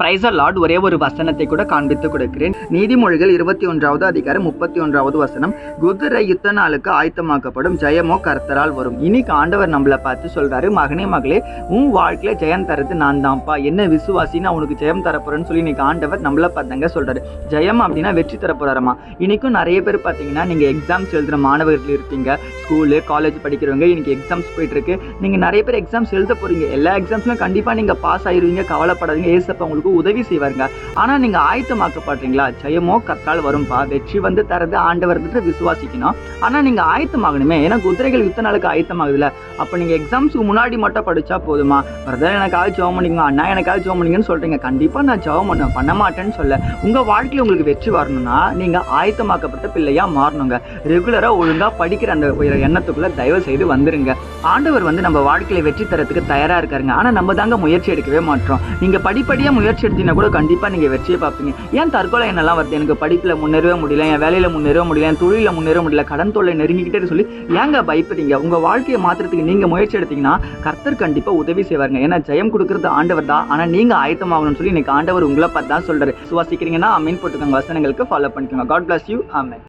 Price Lord. ஒரே ஒரு வசனத்தை கூட காண்பித்து கொடுக்கிறேன். நீதிமொழிகள் 21வது அதிகாரம் 31வது வசனம். குதிரை யுத்த நாளுக்கு ஆயத்தமாக்கப்படும், ஜெயமோ கர்த்தரால் வரும். இன்னைக்கு ஆண்டவர் நம்மளை பார்த்து சொல்றாரு, மகனே மகளே, உன் வாழ்க்கையில ஜெயம் தரது நான் தான்ப்பா, என்ன விசுவாசி, நான் உனக்கு ஜெயம் தரப்போறேன்னு சொல்லி இன்னைக்கு ஆண்டவர் நம்மள பார்த்தாங்க சொல்றாரு. ஜெயம் அப்படின்னா வெற்றி தரப்போறாரமா. இன்னைக்கும் நிறைய பேர் பார்த்தீங்கன்னா நீங்க எக்ஸாம்ஸ் எழுதுற மாணவர்கள் இருப்பீங்க, ஸ்கூலு காலேஜ் படிக்கிறவங்க, இன்னைக்கு எக்ஸாம்ஸ் போயிட்டு இருக்கு. நீங்க நிறைய பேர் எக்ஸாம்ஸ் எழுத போறீங்க. எல்லா எக்ஸாம்ஸ்லும் கண்டிப்பா நீங்க பாஸ் ஆயிருவீங்க, கவலைப்படாதீங்க, ஏசப்பா உங்களுக்கு உதவி செய்வாருங்க. ஆனா நீங்க ஆயத்தமாக்கப்படுறீங்களா? ஜெயமோ கர்த்தரால் வரும்பா, வெற்றி வந்து தரது ஆண்டவர் விசுவாசிக்கணும். ஆனா நீங்க ஆயத்தமாகணுமே, ஏன்னா குதிரைகள் யுத்த நாளுக்கு ஆயத்தமாகுதுல. அப்ப நீங்க எக்ஸாம்ஸ்க்கு முன்னாடி மட்டும் படிச்சா போதுமா? பிரதர் எனக்காக ஜெபம் பண்ணிங்க, அண்ணா எனக்காக ஜெபம் பண்ணிங்கன்னு சொல்றீங்க. கண்டிப்பா நான் ஜெபம் பண்ண மாட்டேன்னு சொல்ல. உங்க வாழ்க்கையில உங்களுக்கு வெற்றி வரணும்னா நீங்க ஆயத்தமாக்கப்பட்ட பிள்ளையா மாறணுங்க. ரெகுலரா ஒழுங்கா படிக்கிற அந்த எண்ணத்துக்குள்ள தயவு செய்து வந்துருங்க. ஆண்டவர் வந்து நம்ம வாழ்க்கையில வெற்றி தரத்துக்கு தயாரா இருக்காருங்க. ஆனா நம்ம தாங்க முயற்சி எடுக்கவே மாட்டோம். நீங்க படிப்படியா முயற்சி எடுத்தீங்கன்னா கூட கண்டிப்பா நீங்க வெற்றியை பார்ப்பீங்க. ஏன் தற்கொலை என்னெல்லாம் வருது? எனக்கு படிப்புல முன்னேறவே முடியல, என் வேலையில முன்னேறவே முடியல, என் தொழில முன்னேற முடியல, கடன் தொல்லை நெருங்கிக்கிட்டே சொல்லி ஏங்க பயப்படுறீங்க? உங்க வாழ்க்கையை மாத்துறதுக்கு நீங்க முயற்சி எடுத்தீங்கன்னா கர்த்தர் கண்டிப்பா உதவி செய்வாருங்க. ஏன்னா ஜெயம் கொடுக்கறது ஆண்டவர் தான். ஆனா நீங்க ஆயத்தமாகணும்னு சொல்லி இன்னைக்கு ஆண்டவர் உங்களை பார்த்து தான் சொல்றாரு. சுவாசிக்கிறீங்கன்னா அமீன் போட்டுக்கோங்க. வசனங்களுக்கு ஃபாலோ பண்ணிக்கோங்க. God bless you. ஆமென்.